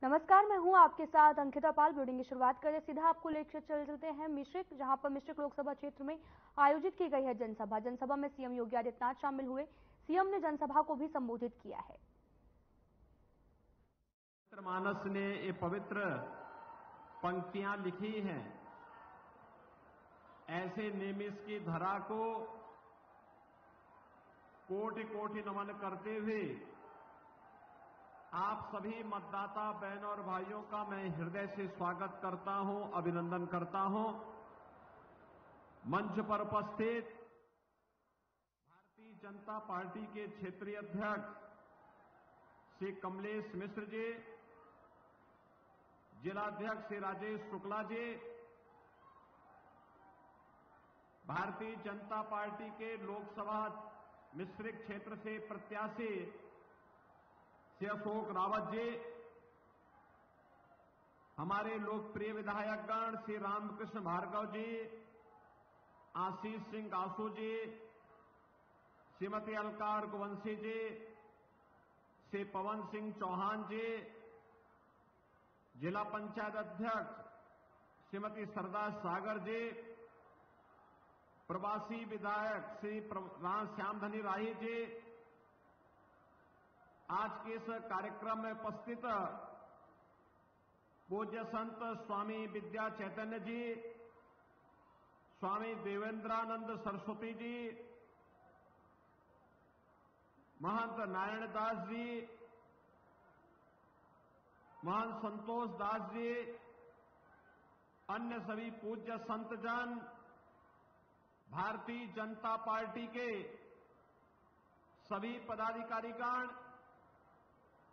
नमस्कार, मैं हूं आपके साथ अंकिता पाल। ब्रीडिंग की शुरुआत करें, सीधा आपको लेकर चलते हैं मिश्रिक, जहां पर मिश्रिक लोकसभा क्षेत्र में आयोजित की गई है जनसभा में सीएम योगी आदित्यनाथ शामिल हुए। सीएम ने जनसभा को भी संबोधित किया है। मानस ने ये पवित्र पंक्तियां लिखी हैं। ऐसे नेमिष की धरा को कोटि कोटि नमन करते हुए आप सभी मतदाता बहन और भाइयों का मैं हृदय से स्वागत करता हूं, अभिनंदन करता हूं। मंच पर उपस्थित भारतीय जनता पार्टी के क्षेत्रीय अध्यक्ष श्री कमलेश मिश्र जी, जिलाध्यक्ष श्री राजेश शुक्ला जी, भारतीय जनता पार्टी के लोकसभा मिश्रिक क्षेत्र से प्रत्याशी श्री अशोक रावत जी, हमारे लोकप्रिय विधायकगण श्री रामकृष्ण भार्गव जी, आशीष सिंह आसू जी, श्रीमती अलका रघुवंशी जी, श्री पवन सिंह चौहान जी, जिला पंचायत अध्यक्ष श्रीमती सरदार सागर जी, प्रवासी विधायक श्री श्यामधनी राही जी, आज के इस कार्यक्रम में उपस्थित पूज्य संत स्वामी विद्या चैतन्य जी, स्वामी देवेंद्रानंद सरस्वती जी, महंत नारायण दास जी, महंत संतोष दास जी, अन्य सभी पूज्य संतजन, भारतीय जनता पार्टी के सभी पदाधिकारीगण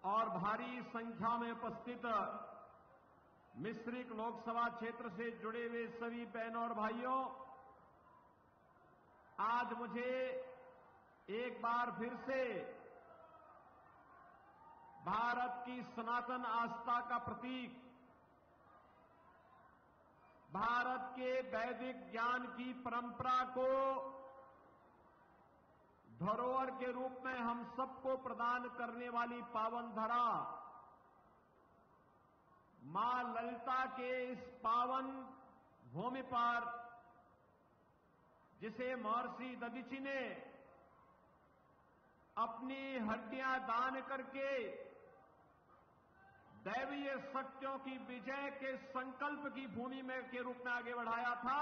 और भारी संख्या में उपस्थित मिश्रिक लोकसभा क्षेत्र से जुड़े हुए सभी बहनों और भाइयों, आज मुझे एक बार फिर से भारत की सनातन आस्था का प्रतीक, भारत के वैदिक ज्ञान की परंपरा को धरोहर के रूप में हम सबको प्रदान करने वाली पावन धरा मां ललिता के इस पावन भूमि पर, जिसे महर्षि दधीचि ने अपनी हड्डियां दान करके दैवीय शक्तियों की विजय के संकल्प की भूमि में के रूप में आगे बढ़ाया था,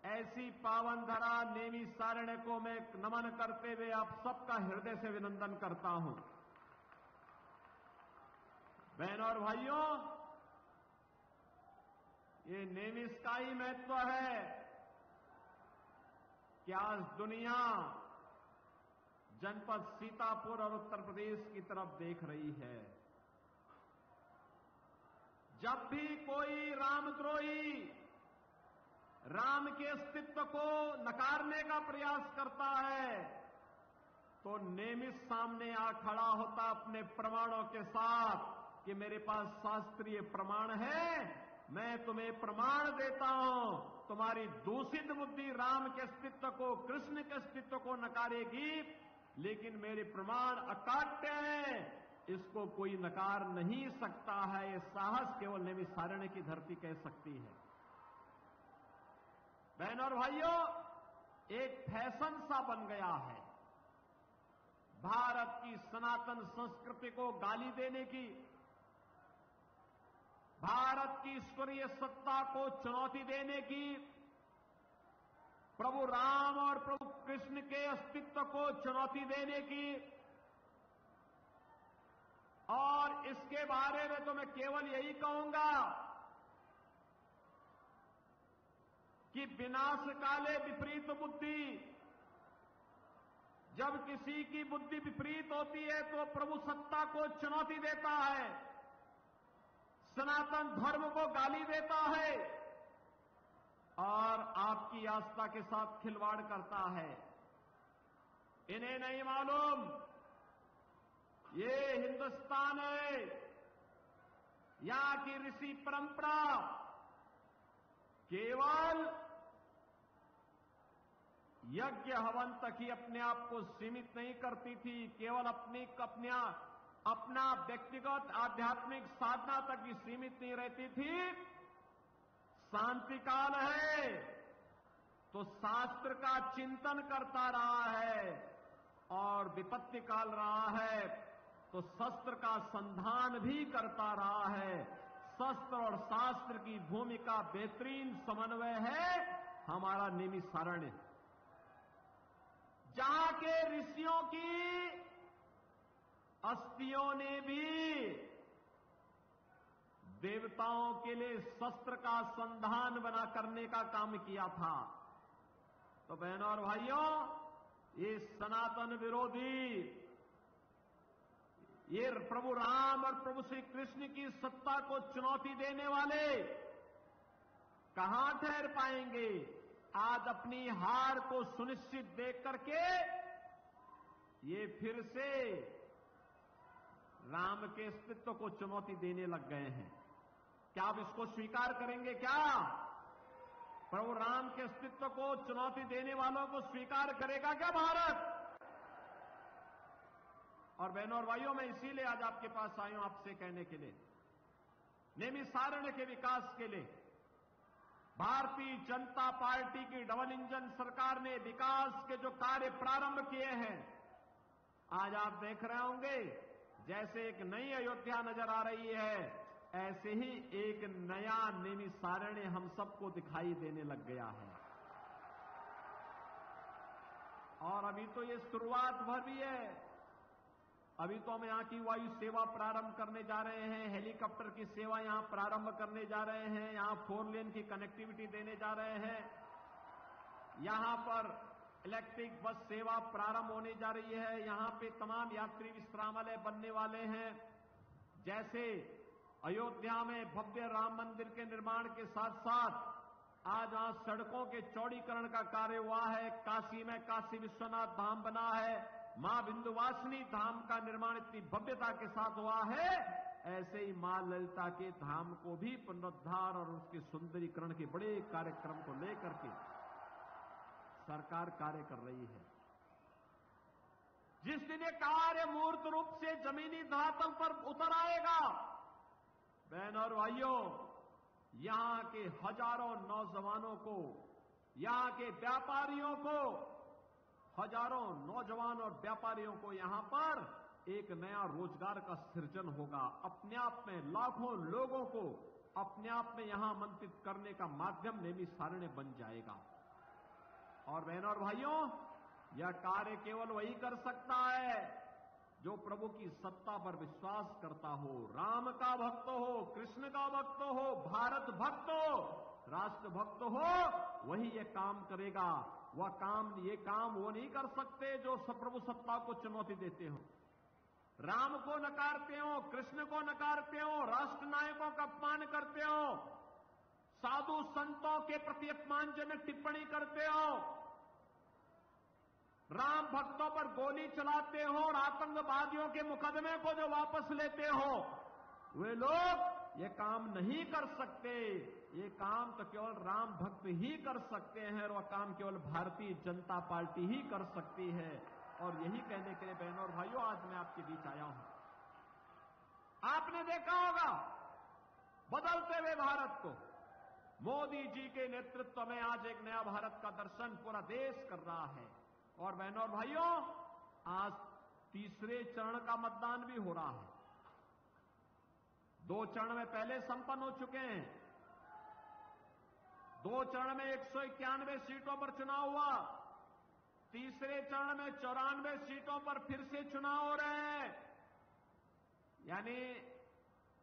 ऐसी पावन धरा नेमी सारण्य को मैं नमन करते हुए आप सबका हृदय से अभिनंदन करता हूं। बहनों और भाइयों, ये नेमिष का ही महत्व है कि आज दुनिया जनपद सीतापुर और उत्तर प्रदेश की तरफ देख रही है। जब भी कोई रामद्रोही राम के अस्तित्व को नकारने का प्रयास करता है, तो नेमिष सामने आ खड़ा होता अपने प्रमाणों के साथ कि मेरे पास शास्त्रीय प्रमाण है, मैं तुम्हें प्रमाण देता हूं। तुम्हारी दूषित बुद्धि राम के अस्तित्व को, कृष्ण के अस्तित्व को नकारेगी, लेकिन मेरे प्रमाण अकाट्य हैं, इसको कोई नकार नहीं सकता है। यह साहस केवल नेमिष सारण्य की धरती कह सकती है। बहनों और भाइयों, एक फैशन सा बन गया है भारत की सनातन संस्कृति को गाली देने की, भारत की ईश्वरीय सत्ता को चुनौती देने की, प्रभु राम और प्रभु कृष्ण के अस्तित्व को चुनौती देने की। और इसके बारे में तो मैं केवल यही कहूंगा कि विनाश काले विपरीत बुद्धि, जब किसी की बुद्धि विपरीत होती है तो प्रभु सत्ता को चुनौती देता है, सनातन धर्म को गाली देता है और आपकी आस्था के साथ खिलवाड़ करता है। इन्हें नहीं मालूम ये हिंदुस्तान है, यहां की ऋषि परंपरा केवल यज्ञ हवन तक ही अपने आप को सीमित नहीं करती थी, केवल अपनी अपना व्यक्तिगत आध्यात्मिक साधना तक भी सीमित नहीं रहती थी। शांति काल है तो शास्त्र का चिंतन करता रहा है, और विपत्ति काल रहा है तो शस्त्र का संधान भी करता रहा है। शस्त्र और शास्त्र की भूमिका बेहतरीन समन्वय है हमारा नैमिषारण्य। जहां के ऋषियों की अस्थियों ने भी देवताओं के लिए शस्त्र का संधान बना करने का काम किया था। तो बहनों और भाइयों, ये सनातन विरोधी, ये प्रभु राम और प्रभु श्री कृष्ण की सत्ता को चुनौती देने वाले कहां ठहर पाएंगे? आज अपनी हार को सुनिश्चित देख करके ये फिर से राम के अस्तित्व को चुनौती देने लग गए हैं। क्या आप इसको स्वीकार करेंगे? क्या प्रभु राम के अस्तित्व को चुनौती देने वालों को स्वीकार करेगा क्या भारत? और बहनों और भाइयों, मैं इसीलिए आज आपके पास आया हूं आपसे कहने के लिए, नैमिषारण्य के विकास के लिए भारतीय जनता पार्टी की डबल इंजन सरकार ने विकास के जो कार्य प्रारंभ किए हैं, आज आप देख रहे होंगे जैसे एक नई अयोध्या नजर आ रही है, ऐसे ही एक नया नैमिषारण्य हम सबको दिखाई देने लग गया है। और अभी तो ये शुरुआत भर भी है। अभी तो हम यहां की वायु सेवा प्रारंभ करने जा रहे हैं, हेलीकॉप्टर की सेवा यहां प्रारंभ करने जा रहे हैं, यहां 4 लेन की कनेक्टिविटी देने जा रहे हैं, यहां पर इलेक्ट्रिक बस सेवा प्रारंभ होने जा रही है, यहां पे तमाम यात्री विश्रामालय बनने वाले हैं। जैसे अयोध्या में भव्य राम मंदिर के निर्माण के साथ साथ आज वहां सड़कों के चौड़ीकरण का कार्य हुआ है, काशी में काशी विश्वनाथ धाम बना है, मां विंध्यवासिनी धाम का निर्माण इतनी भव्यता के साथ हुआ है, ऐसे ही मां ललिता के धाम को भी पुनरुद्धार और उसके सुंदरीकरण के बड़े कार्यक्रम को लेकर के सरकार कार्य कर रही है। जिस दिन ये कार्य मूर्त रूप से जमीनी धरातल पर उतर आएगा, बहनों और भाइयों, यहां के हजारों नौजवानों को, यहां के व्यापारियों को, हजारों नौजवान और व्यापारियों को यहां पर एक नया रोजगार का सृजन होगा। अपने आप में लाखों लोगों को अपने आप में यहां आमंत्रित करने का माध्यम नैमिषारण्य बन जाएगा। और बहनों और भाइयों, यह कार्य केवल वही कर सकता है जो प्रभु की सत्ता पर विश्वास करता हो, राम का भक्त हो, कृष्ण का भक्त हो, भारत भक्त हो, राष्ट्र भक्त हो, वही ये काम करेगा। ये काम वो नहीं कर सकते जो प्रभु सत्ता को चुनौती देते हो, राम को नकारते हो, कृष्ण को नकारते हो, राष्ट्र नायकों का अपमान करते हो, साधु संतों के प्रति अपमानजनक टिप्पणी करते हो, राम भक्तों पर गोली चलाते हो और आतंकवादियों के मुकदमे को जो वापस लेते हो, वे लोग ये काम नहीं कर सकते। ये काम तो केवल राम भक्त ही कर सकते हैं, और वह काम केवल भारतीय जनता पार्टी ही कर सकती है। और यही कहने के लिए बहनों और भाइयों, आज मैं आपके बीच आया हूं। आपने देखा होगा बदलते हुए भारत को, मोदी जी के नेतृत्व में आज एक नया भारत का दर्शन पूरा देश कर रहा है। और बहनों और भाइयों, आज तीसरे चरण का मतदान भी हो रहा है। 2 चरण में पहले संपन्न हो चुके हैं। 2 चरण में 191 सीटों पर चुनाव हुआ। तीसरे चरण में 94 सीटों पर फिर से चुनाव हो रहे हैं। यानी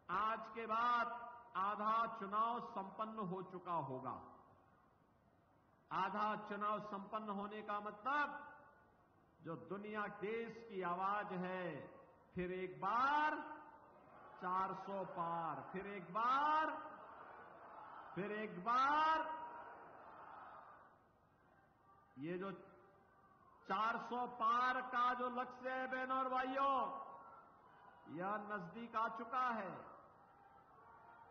आज के बाद आधा चुनाव संपन्न हो चुका होगा। आधा चुनाव संपन्न होने का मतलब जो दुनिया देश की आवाज है, फिर एक बार 400 पार, फिर एक बार, फिर एक बार, ये जो 400 पार का जो लक्ष्य है बहनों और भाइयों, यह नजदीक आ चुका है।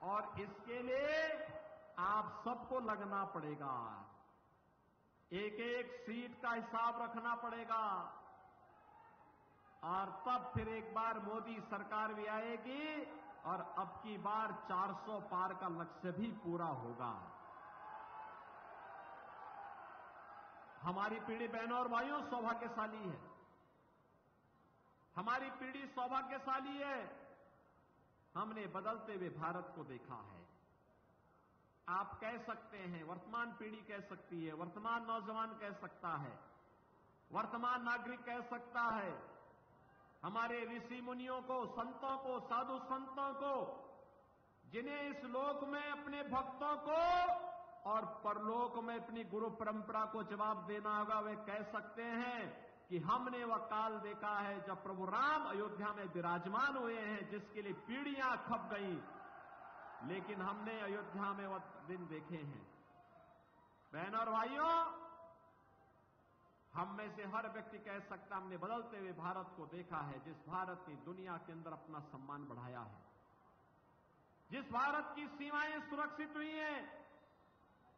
और इसके लिए आप सबको लगना पड़ेगा, एक एक सीट का हिसाब रखना पड़ेगा। और तब फिर एक बार मोदी सरकार भी आएगी और अब की बार 400 पार का लक्ष्य भी पूरा होगा। हमारी पीढ़ी बहनों और भाइयों सौभाग्यशाली है। हमारी पीढ़ी सौभाग्यशाली है। हमने बदलते हुए भारत को देखा है। आप कह सकते हैं, वर्तमान पीढ़ी कह सकती है, वर्तमान नौजवान कह सकता है, वर्तमान नागरिक कह सकता है, हमारे ऋषि मुनियों को, संतों को, साधु संतों को, जिन्हें इस लोक में अपने भक्तों को और परलोक में अपनी गुरु परंपरा को जवाब देना होगा, वे कह सकते हैं कि हमने वह काल देखा है जब प्रभु राम अयोध्या में विराजमान हुए हैं, जिसके लिए पीढ़ियां खप गई, लेकिन हमने अयोध्या में वह दिन देखे हैं। बहनों और भाइयों, हम में से हर व्यक्ति कह सकता, हमने बदलते हुए भारत को देखा है, जिस भारत ने दुनिया के अंदर अपना सम्मान बढ़ाया है, जिस भारत की सीमाएं सुरक्षित हुई हैं,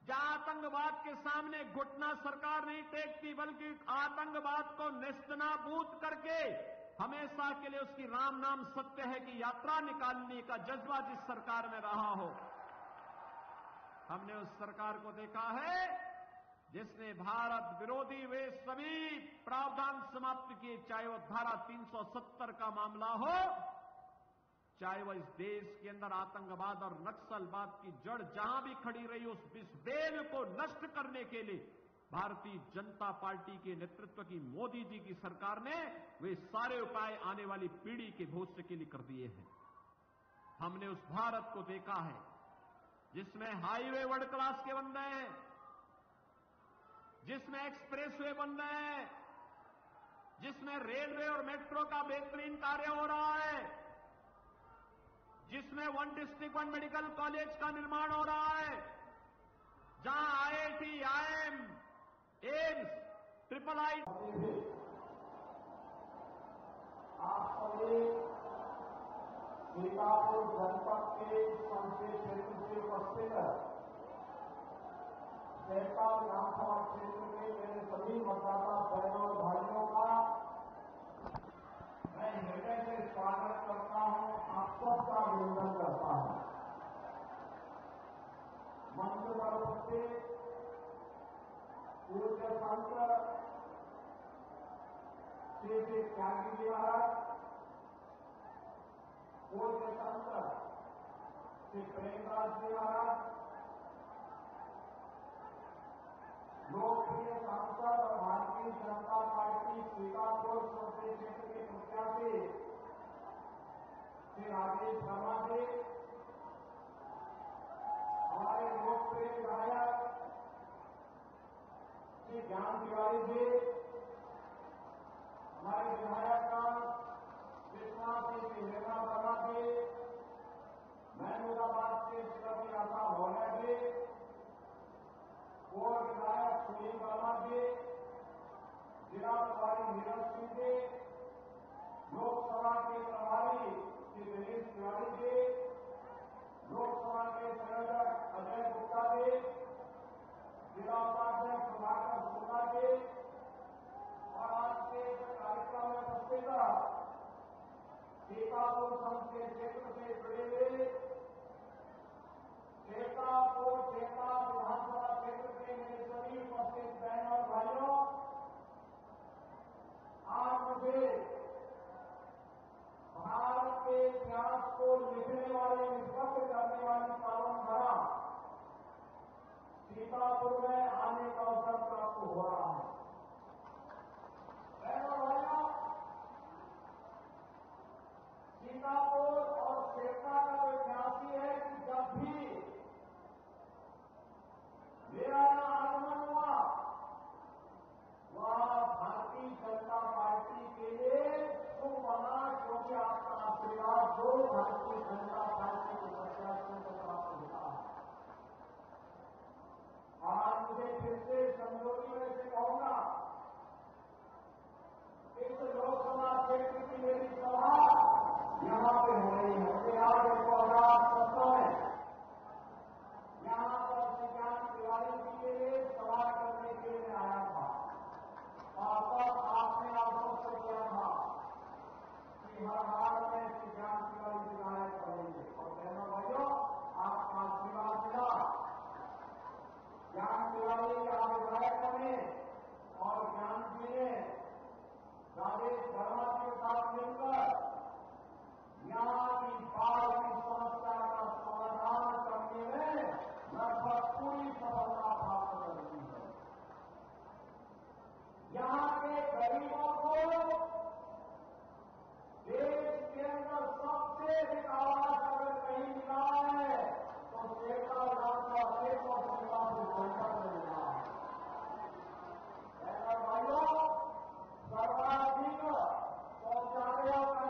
जहां आतंकवाद के सामने घुटना सरकार नहीं टेकती, बल्कि आतंकवाद को नेस्तनाबूद करके हमेशा के लिए उसकी राम नाम सत्य है कि यात्रा निकालने का जज्बा जिस सरकार में रहा हो। हमने उस सरकार को देखा है जिसने भारत विरोधी वे सभी प्रावधान समाप्त किए, चाहे वह धारा 370 का मामला हो, चाहे वह इस देश के अंदर आतंकवाद और नक्सलवाद की जड़ जहां भी खड़ी रही, उस विषबेल को नष्ट करने के लिए भारतीय जनता पार्टी के नेतृत्व की मोदी जी की सरकार ने वे सारे उपाय आने वाली पीढ़ी के भविष्य के लिए कर दिए हैं। हमने उस भारत को देखा है जिसमें हाईवे वर्ल्ड क्लास के बन रहे हैं, जिसमें एक्सप्रेसवे बन रहे हैं, जिसमें रेलवे और मेट्रो का बेहतरीन कार्य हो रहा है, जिसमें 1 डिस्ट्रिक्ट 1 मेडिकल कॉलेज का निर्माण हो रहा है, जहां IIT, IIM, एम्स, IIIT आप सभी सीतापुर जनपद के संसदीय क्षेत्र से उपस्थित सहता विधानसभा क्षेत्र के मेरे सभी मतदाता बहनों और भाइयों का मैं हृदय से स्वागत करता हूं, आप सबका अभिनंदन करता हूं। मंच पर उपस्थित पूज्य संत श्री त्यागी जी महाराज, पूज्य संत श्री प्रेमराज जी महाराज, लोकप्रिय सांसद और भारतीय जनता पार्टी सीतापुर संसदीय क्षेत्र के प्रत्याशी श्री राजेश शर्मा जी, हमारे लोकप्रिय विधायक श्री ज्ञान तिवारी जी, हमारे विधायक विश्वनाथ जी श्री हेमा वर्मा जी, महमूदाबाद से श्रीमती आशा भोला जी, पूर्व विधायक सुनील वर्मा जी, जिला प्रभारी नीरज सिंह जी, लोकसभा के प्रभारी श्री दिनेश तिवारी जी, लोकसभा के संयोजक अजय गुप्ता जी, जिला उपाध्यक्ष प्रभाकर शुक्ला जी, और आज के कार्यक्रम में उपस्थित सीतापुर संसदीय क्षेत्र से जुड़े हुए सीतापुर विधानसभा क्षेत्र के मेरे सभी उपस्थित बहनों और भाइयों, आज मुझे भारत के इतिहास को लिखने वाले, निष्पक्ष करने वाली पावन धरा सीतापुर में आने का अवसर प्राप्त हो रहा है। बहनों और भाइयों, सीतापुर और शेरका का जो इतिहास है कि जब भी मेरा यहां आगमन हुआ, वह भारतीय जनता पार्टी के लिए शुभ बना, क्योंकि आपका आशीर्वाद जो भारतीय जनता पार्टी के प्रत्याशियों को प्राप्त होता है। आज मुझे फिर से समझौती में से कहूंगा, इस लोकसभा क्षेत्र की मेरी सभा यहां पे हो रही है। मुझे याद है 2017 में यहां पर श्री ज्ञान तिवारी जी के लिए सभा करने के लिए आया था, और तब आपने आश्वस्त किया था हर हाल में श्री ज्ञान तिवारी विधायक बनेंगे। और बहनों भाइयों, आपका आशीर्वाद मिला, ज्ञान तिवारी आप विधायक बने और ज्ञान जी ने राजेश वर्मा के साथ मिलकर यहाँ की बाढ़ की समस्या का समाधान करने में लगभग पूरी सफलता प्राप्त कर दी है। यहाँ के गरीबों को देश के अंदर सबसे अधिक आवास अगर कहीं मिला है तो सेवा रास्ता सेवा सेवा से जनता में मिला है। भाइयों, सर्वाधिक शौचालयों का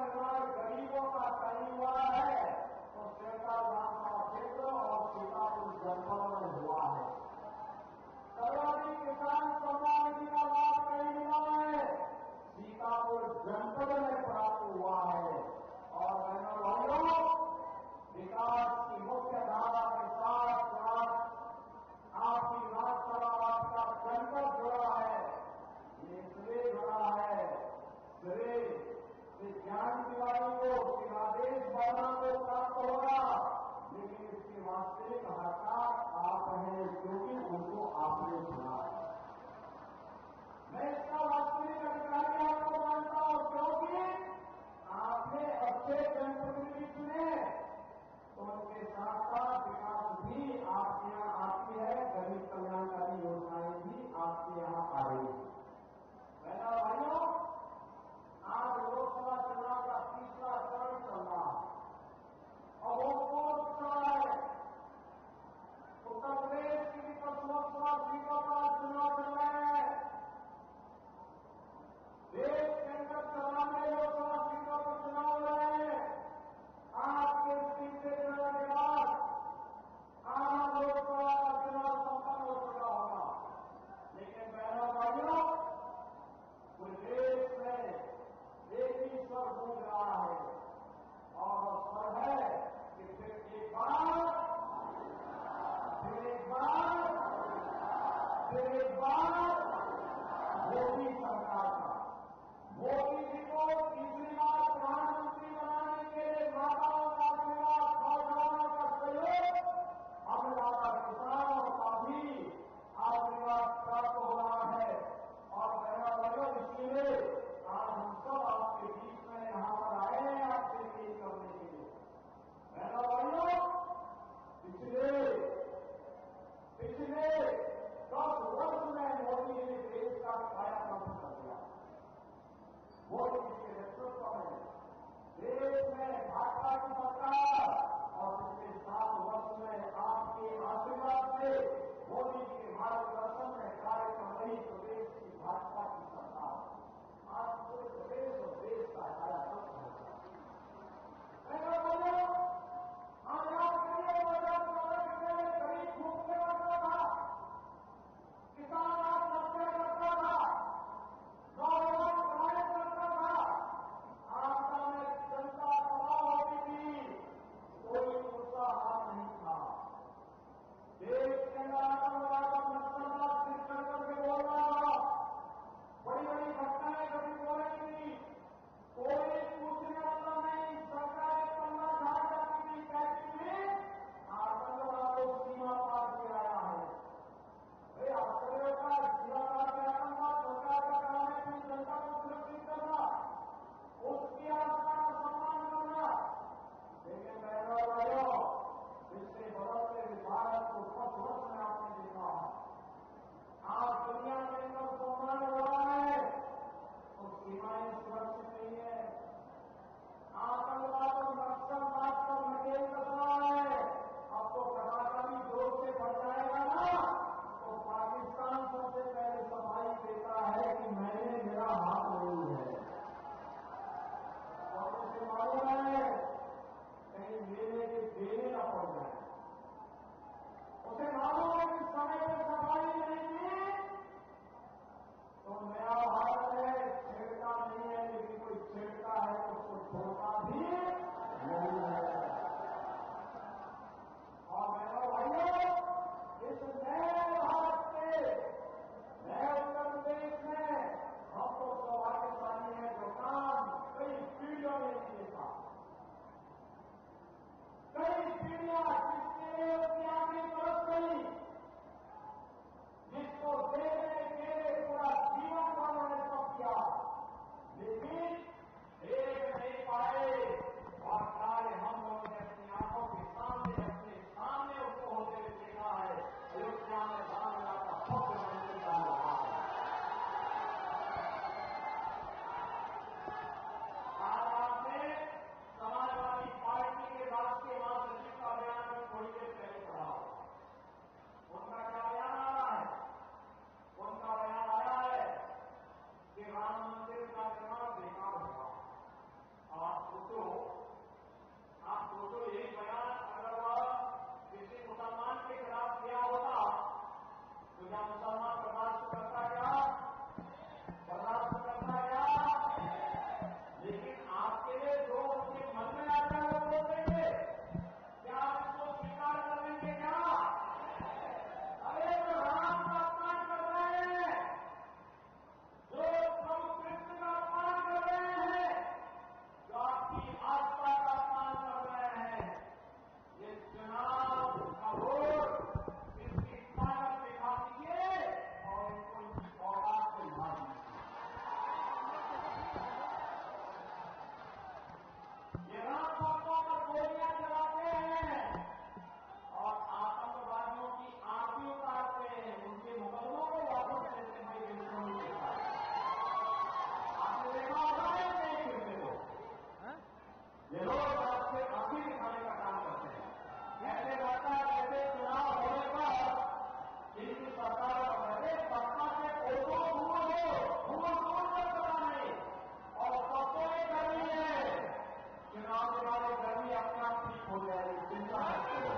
हो जाएगी, चिंता मत करो।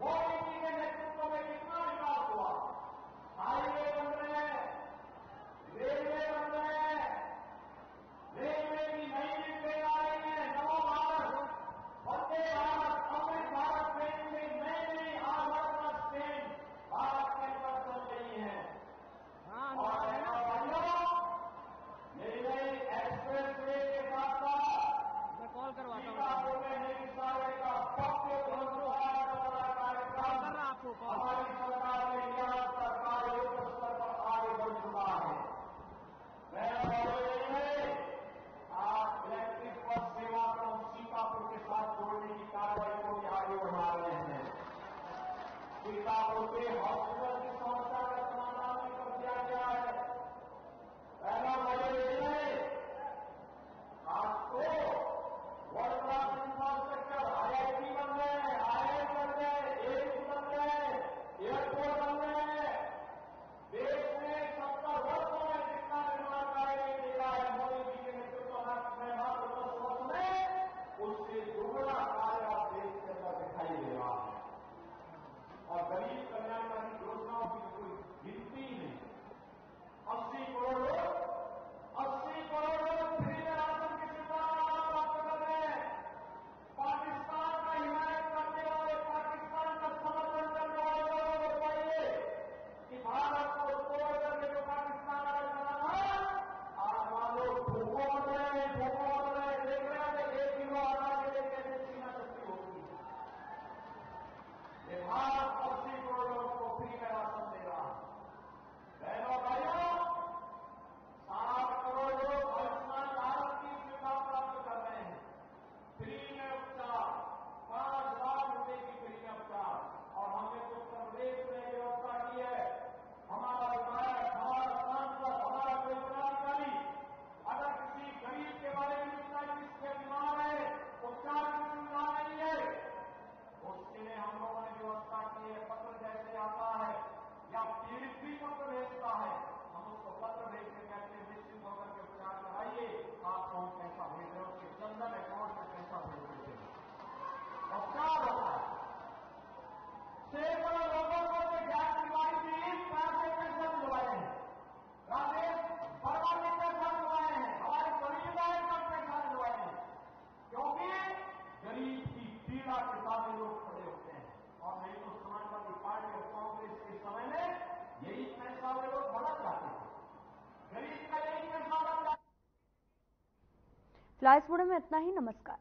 मोदी जी के नेतृत्व में कितना विकास हुआ, हाईवे बन रहे हैं, रेलवे बन रहे हैं, रेलवे की नई ट्रेन आ रही है, नमो भारत, वंदे भारत, अमृत भारत ट्रेन में नई 8 ट्रेन भारत के अंदर चल रही है। और नई नई एक्सप्रेस वे के साथ साथ कॉल करवाता सीतापुर में नई सारे का भव्य कार्यक्रम हमारी सरकार ने किया, सरकार युद्ध स्तर पर आगे बढ़ चुका है। आज इलेक्ट्रिक बस सेवा को सीतापुर के साथ जोड़ने की कार्रवाई को भी आगे बढ़ा रहे हैं। सीतापुर के हॉस्पिटल की समस्या का समाधान भी कर दिया गया है। पहला आज तो वर्ल्ड क्लास इंफ्रास्ट्रक्चर IIT बन रहे हैं, IIM बन रहे हैं, एम्स बन रहे हैं, एयरपोर्ट बन रहे हैं। देश में 70 वर्षों में जितना निर्माण कार्य किया है मोदी जी के नेतृत्व में मात्र 10 वर्ष में, उससे दुगुना कार्य आप देश के अंदर दिखाई दे रहा है। और गरीब कल्याणकारी योजनाओं की कोई गिनती ही नहीं। 80 करोड़ लोग फ्री में राशन की सुविधा प्राप्त कर रहे हैं। पाकिस्तान का हिमायत करने वाले, पाकिस्तान का समर्थन करने वाले लोगों को बताइए कि भारत को तोड़ करके जो पाकिस्तान अलग बनाना है, आज मान लो भूखों बन रहे हैं, देख रहे हैं 1 किलो अनाज के लिए कैसे सीना शक्ति होगी। ये भारत 80 करोड़ लोगों को फ्री में राशन दे रहा है। बहनों भाइयों, 7 करोड़ लोग आयुष्मान भारत की सुविधा प्राप्त कर रहे हैं। फ्री में उपचार, 5 लाख रुपए की फ्री में उपचार। और हमने तो उत्तर प्रदेश में व्यवस्था की है। हमारा विधायक, हमारा सांसद, हमारा कोई पदाधिकारी अगर किसी गरीब के बारे में पूछता है किसके बीमार है, उपचार की सुविधा नहीं है, उसके लिए हम लोगों ने व्यवस्था की है। पत्र जैसे आता है या पीड़ित भी पत्र भेजता है, हम उसको पत्र भेज के कहते हैं निश्चित होकर के उपचार कराइए, आपको हम पैसा भेज रहे हैं, उसके जनधन अकाउंट में पैसा भेज देते हैं, उपचार होता है। सैकड़ों लोगों को तो गैस बीमारी थी, पैसा दिलवाए हैं। राजेश वर्मा ने पैसा दिलवाए हैं, हमारे सभी विधायक का पैसा दिलवाए हैं, क्योंकि गरीब की पीड़ा के साथ लोग खड़े होते हैं। और नहीं तो समाजवादी पार्टी और कांग्रेस के समय में यही पैसा वे लोग बदल जाते थे, गरीब का यही पैसा बन जाता। फ्लाइस बुड़े में इतना ही। नमस्कार।